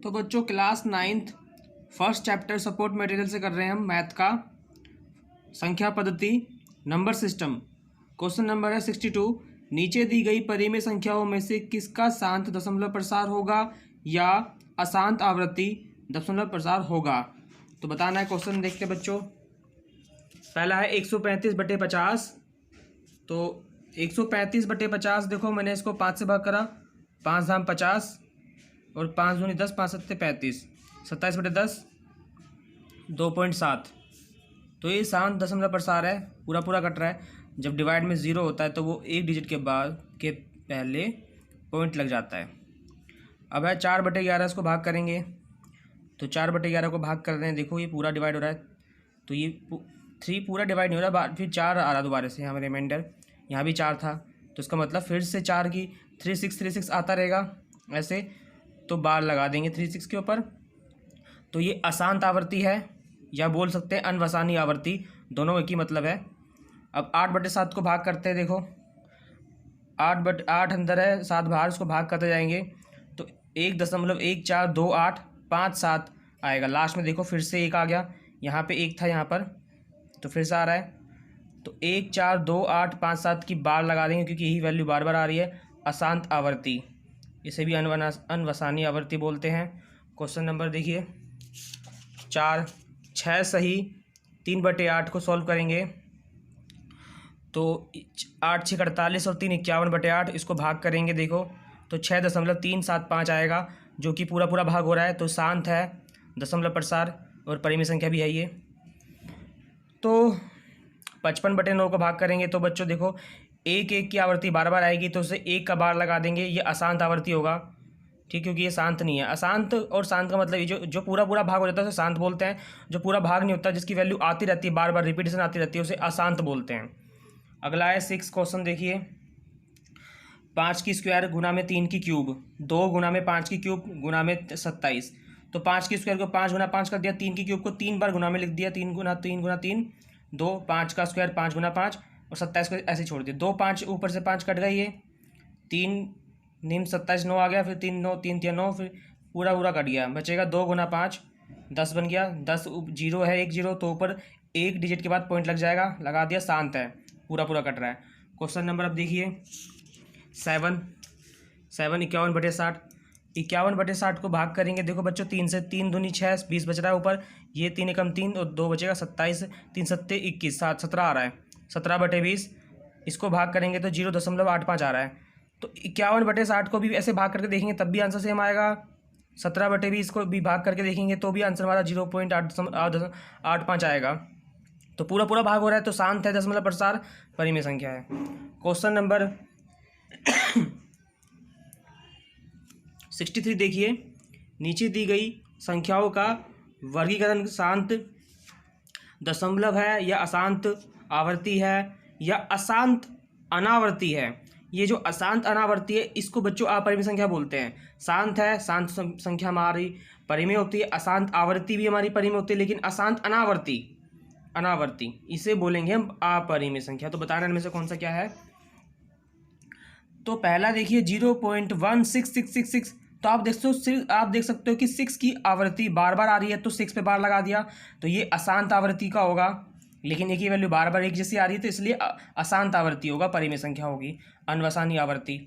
तो बच्चों class 9th first chapter support material से कर रहे हैं हम मैथ का संख्या पद्धति नंबर सिस्टम। क्वेश्चन नंबर है 62। नीचे दी गई परिमेय संख्याओं में से किसका शांत दशमलव प्रसार होगा या अशांत आवृत्ति दशमलव प्रसार होगा। तो बताना है। क्वेश्चन देखते हैं बच्चों। पहला है 135/50। तो 135/50 देखो मैंने इसको 5 से भाग करा, 5 धाम 50 और 5 दूनी 10, 5 सत्ते 35, 27/10 2.7। तो ये शांत दशमलव प्रसार है, पूरा पूरा कट रहा है। जब डिवाइड में 0 होता है तो वो एक डिजिट के बाद के पहले पॉइंट लग जाता है। अब है 4/11, इसको भाग करेंगे तो 4/11 को भाग कर रहे हैं। देखो ये पूरा डिवाइड हो रहा है, तो ये 3 पूरा डिवाइड नहीं हो रहा, फिर 4 आ रहा दोबारा से। यहाँ रिमाइंडर यहाँ भी 4 था, तो इसका मतलब फिर से 4 की 36 आता रहेगा ऐसे। तो बार लगा देंगे 36 के ऊपर। तो ये अशांत आवृत्ति है या बोल सकते हैं अनवसानी आवृत्ति, दोनों एक ही मतलब है। अब 8/7 को भाग करते हैं। देखो 8 अंदर है, 7 बाहर, उसको भाग करते जाएंगे तो 1.142857 आएगा। लास्ट में देखो फिर से 1 आ गया, यहाँ पे 1 था यहाँ पर, तो फिर से आ रहा है। तो 1422857 की बार लगा देंगे क्योंकि यही वैल्यू बार बार आ रही है। अशांत आवृत्ति, इसे भी अनवसानी आवृत्ति बोलते हैं। क्वेश्चन नंबर देखिए 4, 6 सही 3/8 को सॉल्व करेंगे तो 8 6 48 और 3 51/8, इसको भाग करेंगे देखो तो 6.375 आएगा, जो कि पूरा पूरा भाग हो रहा है। तो शांत है दशमलव प्रसार और परिमेय संख्या भी है ये। तो 55/9 को भाग करेंगे तो बच्चों देखो 1 की आवृत्ति बार बार आएगी, तो उसे 1 का बार लगा देंगे, ये अशांत आवृत्ति होगा। ठीक, क्योंकि ये शांत नहीं है। अशांत और शांत का मतलब ये जो पूरा पूरा भाग हो जाता है उसे शांत बोलते हैं। जो पूरा भाग नहीं होता, जिसकी वैल्यू आती रहती है, बार बार रिपीटेशन आती रहती है, उसे अशांत बोलते हैं। अगला है 6 क्वेश्चन देखिए। 5 की स्क्वायर गुना में 3 की क्यूब, 2 गुना में 5 की क्यूब गुना में 27। तो 5 की स्क्वायर को 5 गुना 5 कर दिया, 3 की क्यूब को 3 बार गुना में लिख दिया, 3 गुना 3 गुना 3 2, 5 का स्क्वायर 5 गुना 5 और 27 को ऐसे छोड़ दिया। 2 5 ऊपर से 5 कट गई, ये 3 निम 27 9 आ गया, फिर 3 9 3 3 9, फिर पूरा पूरा कट गया। बचेगा 2 गुना 5 10 बन गया। 10 जीरो है, 1 0, तो ऊपर एक डिजिट के बाद पॉइंट लग जाएगा, लगा दिया, शांत है, पूरा पूरा कट रहा है। क्वेश्चन नंबर अब देखिए 7 51/60। 51/60 को भाग करेंगे। देखो बच्चों 3 से 3 दूनी 6 20 बच रहा है ऊपर, ये 3 एकम 3 और 2 बचेगा 27, 3 सत्ते 21 7 17 आ रहा है। 17/20 इसको भाग करेंगे तो 0.85 आ रहा है। तो 51/60 को भी ऐसे भाग करके देखेंगे तब भी आंसर सेम आएगा। 17/20 को भी भाग करके देखेंगे तो भी आंसर हमारा 0.85 आएगा। तो पूरा पूरा भाग हो रहा है, तो शांत है दशमलव प्रसार, परिमेय संख्या है। क्वेश्चन नंबर 63 देखिए। नीचे दी गई संख्याओं का वर्गीकरण शांत दशमलव है या अशांत आवर्ती है या अशांत अनावर्ती है। ये जो अशांत अनावर्ती है इसको बच्चों अपरिमेय संख्या बोलते हैं। शांत है, शांत संख्या हमारी परिमेय होती है, अशांत आवर्ती भी हमारी परिमेय होती है, लेकिन अशांत अनावर्ती इसे बोलेंगे हम अपरिमेय संख्या। तो बताना इनमें से कौन सा क्या है। तो पहला देखिए 0.16666। तो आप देख सकते हो कि 6 की आवृत्ति बार बार आ रही है, तो 6 पे बार लगा दिया, तो ये अशांत आवृत्ति का होगा। लेकिन एक ही वैल्यू बार बार एक जैसी आ रही है, तो इसलिए अशांत आवृत्ति होगा, परिमेय संख्या होगी, अनवसानी आवृत्ति।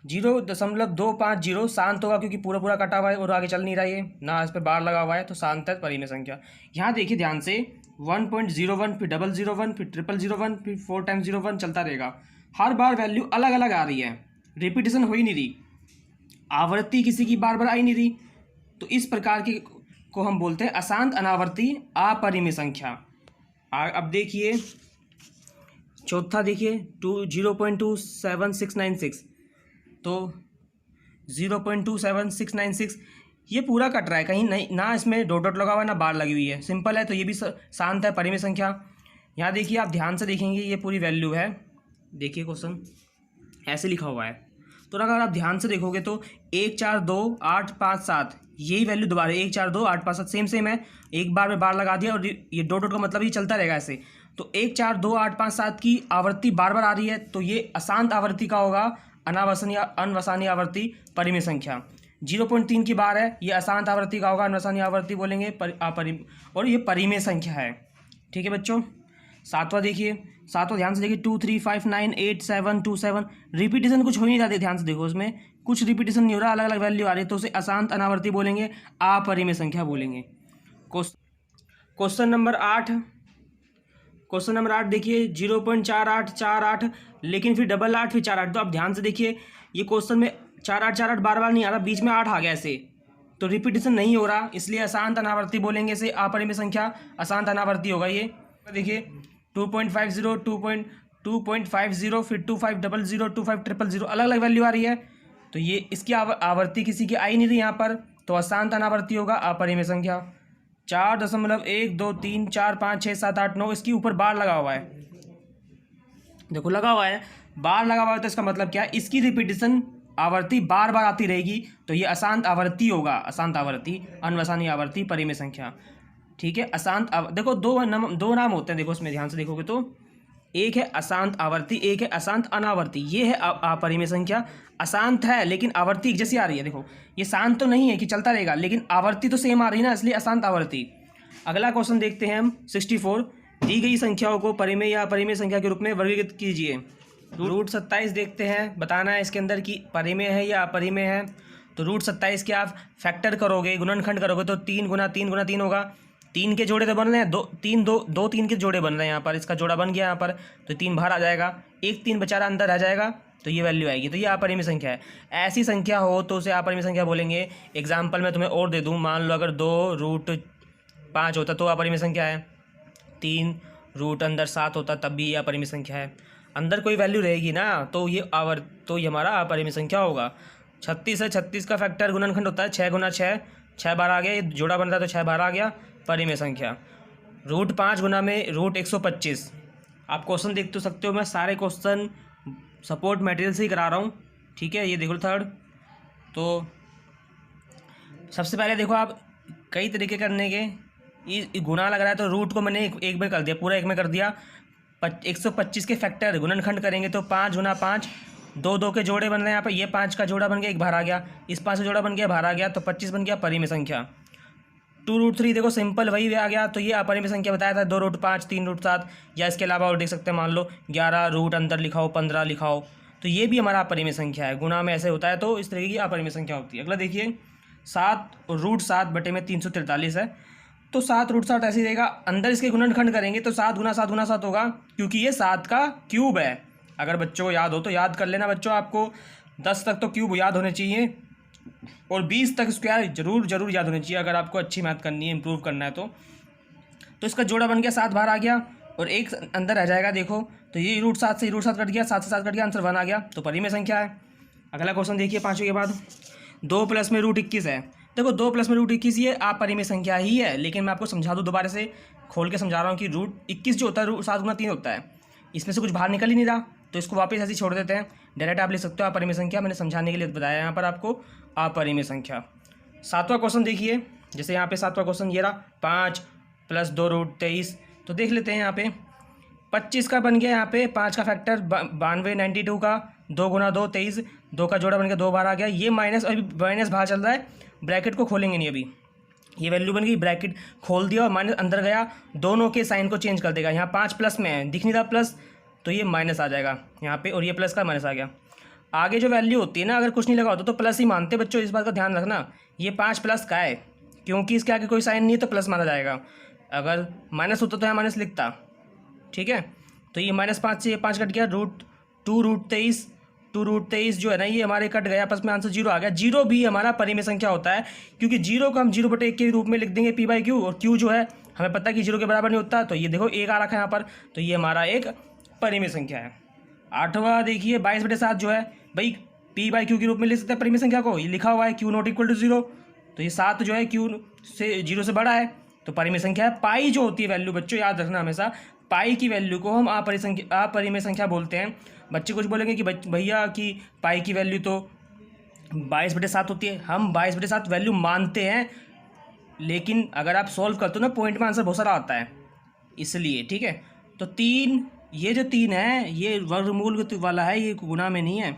0.250 शांत होगा क्योंकि पूरा पूरा कटा हुआ है और आगे चल नहीं रहा है, ना इस पर बार लगा हुआ है, तो शांत है, परिमेय संख्या। यहाँ देखिए ध्यान से 1.01 फिर 001 फिर 0001 फिर 4 टाइम्स 01 चलता रहेगा। हर बार वैल्यू अलग अलग आ रही है, रिपीटेशन हो ही नहीं रही, आवृत्ति किसी की बार बार आ ही नहीं रही। तो इस प्रकार की को हम बोलते हैं अशांत अनावर्ती अपरिमेय संख्या। अब देखिए चौथा देखिए 0.27696। तो 0.27696 ये पूरा कट रहा है, कहीं नहीं, ना इसमें डॉट डॉट लगा हुआ है ना बार लगी हुई है, सिंपल है, तो ये भी शांत है, परिमेय संख्या। यहाँ देखिए आप ध्यान से देखेंगे ये पूरी वैल्यू है। देखिए क्वेश्चन ऐसे लिखा हुआ है, तो अगर आप ध्यान से देखोगे तो 142 857 यही वैल्यू दोबारा 142 857 सेम है। एक बार में बार लगा दिया और ये डॉट डॉट का मतलब ये चलता रहेगा ऐसे। तो 142 857 की आवृत्ति बार बार आ रही है, तो ये अशांत आवृत्ति का होगा, अनवसानी आवृत्ति, परिमेय संख्या। 0.3 की बार है, ये अशांत आवर्ती का होगा, अनवसानी आवर्ती बोलेंगे और ये परिमेय संख्या है। ठीक है बच्चों। सातवां देखिए, सातवां ध्यान से देखिए 2 3 5 9 8 7 2 7, रिपीटेशन कुछ हो नहीं जाती, ध्यान से देखो उसमें कुछ रिपीटेशन नहीं हो रहा, अलग अलग वैल्यू आ रही है, तो उसे अशांत अनावर्ती बोलेंगे, अपरिमेय संख्या बोलेंगे। क्वेश्चन नंबर 8, क्वेश्चन नंबर 8 देखिए 0.4848, लेकिन फिर 88 फिर 48। तो आप ध्यान से देखिए ये क्वेश्चन में 4848 बार बार नहीं आ रहा, बीच में 8 आ गया ऐसे, तो रिपीटेशन नहीं हो रहा, इसलिए अशांत अनावर्ती बोलेंगे, इसे अपरिमेय संख्या अशांत अनावर्ती होगा ये। देखिए 2.50 2.50 फिर 2500 25000 अलग अलग वैल्यू आ रही है, तो ये इसकी आवर्ती किसी की आई नहीं रही यहाँ पर, तो अशांत अनावर्ती होगा, अपरिमेय संख्या। 4.1 2 3 4 5 6 7 8 9, इसके ऊपर बार लगा हुआ है, देखो लगा हुआ है, बार लगा हुआ है, तो इसका मतलब क्या है, इसकी रिपीटेशन आवर्ती बार बार आती रहेगी, तो ये अशांत आवर्ती होगा, अशांत आवर्ती, अनवसानी आवर्ती, परिमेय संख्या। ठीक है, देखो दो नाम होते हैं, देखो इसमें ध्यान से देखोगे तो एक है अशांत आवर्ती, एक है अशांत अनावर्ती, ये है अपरिमेय संख्या। अशांत है लेकिन आवर्ती एक जैसी आ रही है, देखो ये शांत तो नहीं है कि चलता रहेगा, लेकिन आवर्ती तो सेम आ रही है ना, इसलिए अशांत आवर्ती। अगला क्वेश्चन देखते हैं हम 64, दी गई संख्याओं को परिमेय या अपरिमेय संख्या के रूप में वर्गीकृत कीजिए। रूट 27 देखते हैं, बताना है इसके अंदर कि परिमेय है या अपरिमेय है। तो रूट 27 के आप फैक्टर करोगे, गुणनखंड करोगे, तो 3 गुना 3 गुना 3 होगा, 3 के जोड़े तो बन रहे हैं, 2 3 के जोड़े बन रहे हैं यहाँ पर, इसका जोड़ा बन गया यहाँ पर, तो 3 बाहर आ जाएगा, 1 3 बेचारा अंदर आ जाएगा, तो ये वैल्यू आएगी, तो ये अपरिमेय संख्या है। ऐसी संख्या हो तो उसे अपरिमेय संख्या बोलेंगे। एग्जाम्पल मैं तुम्हें और दे दूँ, मान लो अगर 2√5 होता तो अपरिमेय संख्या है, 3 रूट अंदर 7 होता तब भी ये अपरिमेय संख्या है, अंदर कोई वैल्यू रहेगी ना, तो ये हमारा अपरिमेय संख्या होगा। 36 है, 36 का फैक्टर गुणनखंड होता है 6 गुना 6, 6 बार आ गया, ये जोड़ा बन रहा है तो 6 बार आ गया, परिमेय संख्या। √5 गुना में √125। आप क्वेश्चन देख तो सकते हो, मैं सारे क्वेश्चन सपोर्ट मटेरियल से ही करा रहा हूँ। ठीक है, ये देखो थर्ड, तो सबसे पहले देखो आप कई तरीके करने के, ये गुना लग रहा है तो रूट को मैंने एक में कर दिया, पूरा एक में कर दिया। 125 के फैक्टर गुणनखंड करेंगे तो 5 गुना 5, 2 2 के जोड़े बन रहे हैं यहाँ पर, ये 5 का जोड़ा बन गया, एक बाहर आ गया, इस 5 का जोड़ा बन गया, बाहर आ गया, तो 25 बन गया, परिमेय संख्या। 2√3 देखो सिंपल वही आ गया, तो ये अपरिमेय संख्या बताया था, 2√5 3√7, या इसके अलावा और देख सकते हैं, मान लो 11 रूट अंदर लिखाओ, 15 लिखाओ, तो ये भी हमारा अपरिमेय संख्या है। गुना में ऐसे होता है, तो इस तरीके की अपरिमेय संख्या होती है। अगला देखिए 7 √7 बटे में 343 है, तो 7√7 ऐसे ही रहेगा, अंदर इसके गुणनखंड करेंगे तो 7 गुना 7 गुना 7 होगा, क्योंकि ये 7 का क्यूब है। अगर बच्चों को याद हो तो याद कर लेना बच्चों, आपको 10 तक तो क्यूब याद होने चाहिए और 20 तक स्क्वायर जरूर याद होने चाहिए, अगर आपको अच्छी मैथ करनी है, इंप्रूव करना है तो इसका जोड़ा बन गया, 7 बाहर आ गया और एक अंदर रह जाएगा, देखो तो ये √7 से √7 कट गया, 7 से 7 कट गया, आंसर 1 आ गया, तो परिमेय संख्या है। अगला क्वेश्चन देखिए 5वें के बाद, 2 प्लस में √21 है। देखो 2 प्लस में √21 ये अपरिमेय संख्या ही है, लेकिन मैं आपको समझा दूँ, दोबारा से खोल के समझा रहा हूँ कि √21 जो होता है 7 गुना 3 होता है, इसमें से कुछ बाहर निकल ही नहीं रहा, तो इसको वापस ऐसे ही छोड़ देते हैं, डायरेक्ट आप लिख सकते हो अपरिमेय संख्या, मैंने समझाने के लिए बताया यहाँ पर आपको अपरिमेय संख्या। 7वां क्वेश्चन देखिए, जैसे यहाँ पे 7वां क्वेश्चन ये रहा, 5 + 2 √23, तो देख लेते हैं यहाँ पे 25 का बन गया, यहाँ पे 5 का फैक्टर 92 92 का, 2 गुना 2 23, 2 का जोड़ा बन गया, 2 बार आ गया, ये माइनस, अभी माइनस बाहर चल रहा है, ब्रैकेट को खोलेंगे नहीं, अभी ये वैल्यू बन गई, ब्रैकेट खोल दिया और माइनस अंदर गया, दोनों के साइन को चेंज कर देगा, यहाँ 5 प्लस में है, दिख नहीं रहा प्लस, तो ये माइनस आ जाएगा यहाँ पे, और ये प्लस का माइनस आ गया। आगे जो वैल्यू होती है ना, अगर कुछ नहीं लगा होता तो प्लस ही मानते बच्चों, इस बात का ध्यान रखना, ये 5 प्लस का है, क्योंकि इसके आगे कोई साइन नहीं है तो प्लस माना जाएगा, अगर माइनस होता तो यहाँ माइनस लिखता। ठीक है, तो ये -5 से ये 5 कट गया, √2 √23 जो है ना, ये हमारे कट गया, आपस में आंसर 0 आ गया। 0 भी हमारा परिमेय संख्या होता है, क्योंकि 0 को हम 0/1 के रूप में लिख देंगे p/q, और q जो है हमें पता है कि 0 के बराबर नहीं होता, तो ये देखो 1 आ रखा है यहाँ पर, तो ये हमारा एक परिमेय संख्या है। 8वां देखिए 22/7 जो है, भाई p/q के रूप में लिख सकते हैं परिमेय संख्या को, ये लिखा हुआ है q ≠ 0, तो ये 7 जो है q से 0 से बड़ा है, तो परिमेय संख्या है। पाई जो होती है वैल्यू, बच्चों याद रखना हमेशा, पाई की वैल्यू को हम अपरिमेय संख्या बोलते हैं। बच्चे कुछ बोलेंगे कि भैया कि पाई की वैल्यू तो 22/7 होती है, हम 22/7 वैल्यू मानते हैं, लेकिन अगर आप सॉल्व करते हो ना पॉइंट में आंसर बहुत सारा आता है, इसलिए। ठीक है, तो 3, ये जो 3 है ये वर्गमूल वाला है, ये गुना में नहीं है,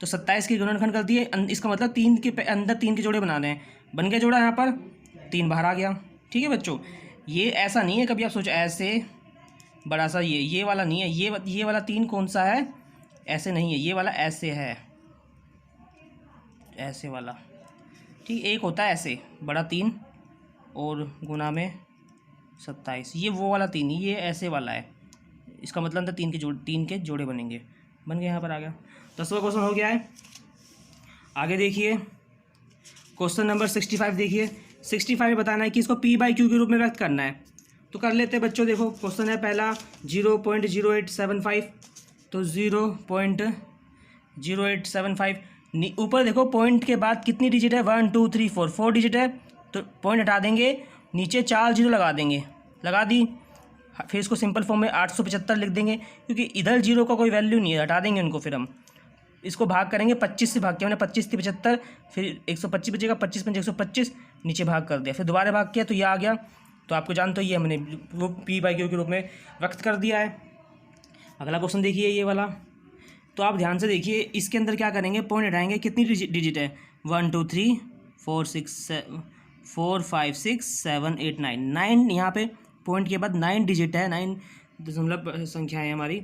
तो 27 के गुणनखंड कर दिए, इसका मतलब 3 के अंदर 3 के जोड़े बनाने हैं, बन गया जोड़ा यहाँ पर, 3 बाहर आ गया। ठीक है बच्चों, ये ऐसा नहीं है कभी आप सोचो ऐसे बड़ा सा ये वाला नहीं है, ये वाला 3 कौन सा है, ऐसे नहीं है, ये वाला ऐसे है, ऐसे वाला। ठीक, एक होता है ऐसे बड़ा 3 और गुना में 27, ये वो वाला 3, ये ऐसे वाला है, इसका मतलब अंदर 3 के जोड़े बनेंगे, बन गए, यहाँ पर आ गया। 10वां क्वेश्चन हो गया है। आगे देखिए क्वेश्चन नंबर 65 देखिए। 65 में बताना है कि इसको P/Q के रूप में व्यक्त करना है। तो कर लेते हैं बच्चों। देखो क्वेश्चन है पहला 0.0875, तो 0.0875, ऊपर देखो पॉइंट के बाद कितनी डिजिट है, 1 2 3 4 डिजिट है, तो पॉइंट हटा देंगे, नीचे 4 जीरो लगा देंगे, लगा दी। फिर इसको सिंपल फॉर्म में 875 लिख देंगे, क्योंकि इधर जीरो का कोई वैल्यू नहीं है, हटा देंगे उनको। फिर हम इसको भाग करेंगे 25 से, भाग किया मैंने 25 से 75, फिर 125 बचेगा, 25 पंजे 125, नीचे भाग कर दिया, फिर दोबारा भाग किया तो ये आ गया। तो आपको जानते हो ये हमने वो P/Q के रूप में व्यक्त कर दिया है। अगला क्वेश्चन देखिए ये वाला, तो आप ध्यान से देखिए, इसके अंदर क्या करेंगे, पॉइंट हटाएंगे, कितनी डिजिट है, 1 2 3 4 5 6 7 8 9, 9 यहाँ पे पॉइंट के बाद 9 डिजिट है, 9 दशमलव संख्या है हमारी।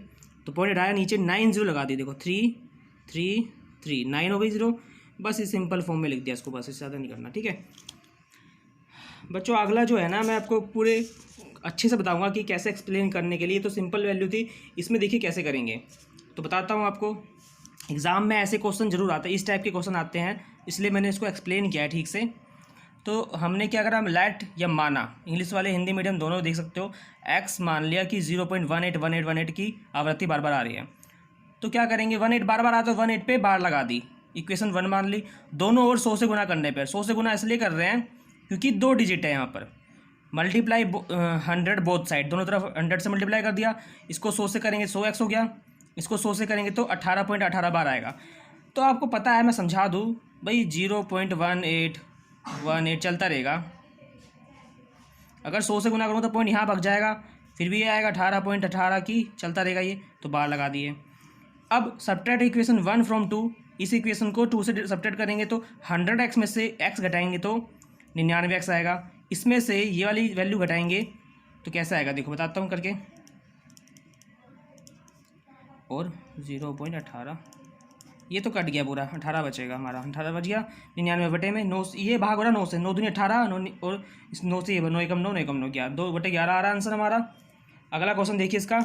तो पॉइंट हटाया, नीचे 9 जीरो लगा दी, देखो 3 3 3, 9 हो गई जीरो, बस इस सिंपल फॉर्म में लिख दिया इसको, बस इससे ज़्यादा नहीं करना। ठीक है बच्चों, अगला जो है ना, मैं आपको पूरे अच्छे से बताऊंगा कि कैसे एक्सप्लेन करने के लिए। तो सिंपल वैल्यू थी, इसमें देखिए कैसे करेंगे, तो बताता हूँ आपको। एग्ज़ाम में ऐसे क्वेश्चन जरूर आते हैं, इस टाइप के क्वेश्चन आते हैं, इसलिए मैंने इसको एक्सप्लेन किया है ठीक से। तो हमने क्या करा, लेट या माना, इंग्लिश वाले हिंदी मीडियम दोनों देख सकते हो, एक्स मान लिया कि 0.181818 की आवृत्ति बार बार आ रही है। तो क्या करेंगे, 18 बार बार आता है, 18 पे बार लगा दी, इक्वेशन 1 मान ली। दोनों ओर 100 से गुना करने पर, 100 से गुना इसलिए कर रहे हैं क्योंकि 2 डिजिट है यहाँ पर, मल्टीप्लाई 100 बोथ साइड, दोनों तरफ 100 से मल्टीप्लाई कर दिया। इसको 100 से करेंगे 100x हो गया, इसको 100 से करेंगे तो 18.18 बार आएगा। तो आपको पता है, मैं समझा दूँ भाई, 0.1818 चलता रहेगा, अगर 100 से गुना करूँ तो पॉइंट यहाँ भाग जाएगा, फिर भी ये आएगा 18.18 की, चलता रहेगा ये, तो बार लगा दिए। अब सब्ट्रैक्ट इक्वेशन 1 फ्रॉम 2, इस इक्वेशन को 2 से सब्ट्रैक्ट करेंगे तो 100x में से x घटाएंगे तो 99x आएगा, इसमें से ये वाली वैल्यू घटाएंगे तो कैसा आएगा, देखो बताता हूँ करके, और 0.18, ये तो कट गया पूरा, 18 बचेगा हमारा, 18 बच गया, 99 बटे में 9, ये भाग हो रहा 9 से, 9 दूनी 18, 9 और इस 9 से ये 9 एकम 9, 9 एकम 9 क्या, 2 बटे 11 आ रहा आंसर हमारा। अगला क्वेश्चन देखिए इसका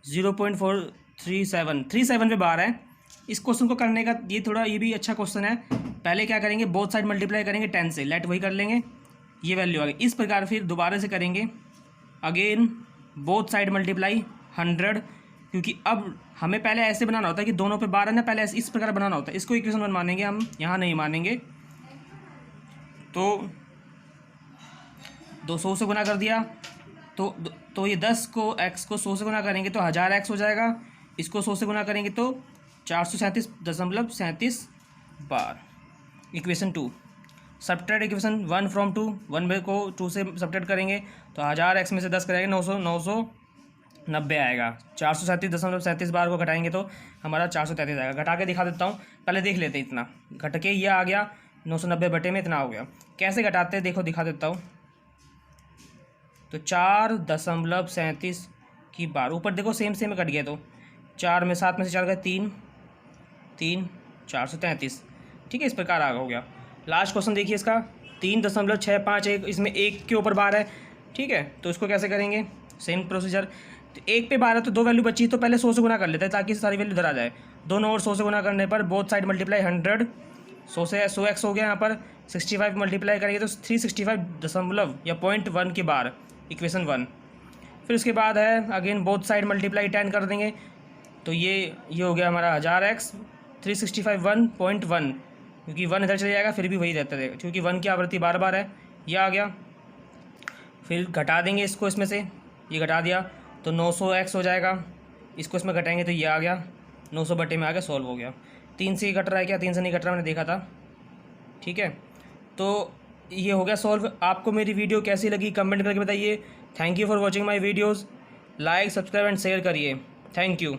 0.437 पे बार है। इस क्वेश्चन को करने का ये थोड़ा, ये भी अच्छा क्वेश्चन है। पहले क्या करेंगे, बोथ साइड मल्टीप्लाई करेंगे 10 से, लेट वही कर लेंगे, ये वैल्यू आ गई। इस प्रकार फिर दोबारा से करेंगे, अगेन बोथ साइड मल्टीप्लाई 100, क्योंकि अब हमें पहले ऐसे बनाना होता है कि दोनों पे बार है ना, पहले इस प्रकार बनाना होता है। इसको इक्वेशन 1 मानेंगे हम, यहाँ नहीं मानेंगे। तो 200 से गुना कर दिया तो ये 10 को x को 100 से गुना करेंगे तो 1000x हो जाएगा, इसको 100 से गुना करेंगे तो 437.37 बार। इक्वेशन 2, सब्ट्रैक्ट इक्वेशन 1 फ्रॉम 2, 1 को 2 से सब्ट्रैक्ट करेंगे तो 1000x में से 10 करेंगे 990 आएगा, 437.37 बार को घटाएंगे तो हमारा 433 आएगा। घटा के दिखा देता हूँ, पहले देख लेते हैं, इतना घट के ये आ गया 990 बटे में इतना हो गया। कैसे घटाते हैं देखो, दिखा देता हूँ। तो 4.37 की बार, ऊपर देखो सेम कट गया, तो 4 में 7 में से 4 गए 3 3 433। ठीक है, इस प्रकार आगे हो गया। लास्ट क्वेश्चन देखिए इसका 3.651, इसमें 1 के ऊपर बार है। ठीक है, तो इसको कैसे करेंगे, सेम प्रोसीजर। तो 1 पे बार है तो 2 वैल्यू बची, तो पहले 100 से गुना कर लेते हैं ताकि सारी वैल्यू इधर आ जाए। दोनों ओर 100 से गुना करने पर बोथ साइड मल्टीप्लाई 100, 100 से 100x हो गया, यहाँ पर 65 मल्टीप्लाई करेंगे तो 365 दशमलव या 0.1 की बार, इक्वेशन 1। फिर उसके बाद है अगेन बोथ साइड मल्टीप्लाई 10 कर देंगे, तो ये हो गया हमारा 1000x, 365 1.1, क्योंकि 1 इधर चले जाएगा फिर भी वही रहता है, क्योंकि 1 की आवृत्ति बार बार है, ये आ गया। फिर घटा देंगे इसको इसमें से, ये घटा दिया तो 900x हो जाएगा, इसको इसमें घटाएंगे तो ये आ गया 900 बटे में आ गया, सॉल्व हो गया। 3 से ही कट रहा है क्या, 3 से नहीं कट रहा, मैंने देखा था। ठीक है, तो ये हो गया सॉल्व। आपको मेरी वीडियो कैसी लगी कमेंट करके बताइए। Thank you for watching my videos, like subscribe and share करिए। Thank you.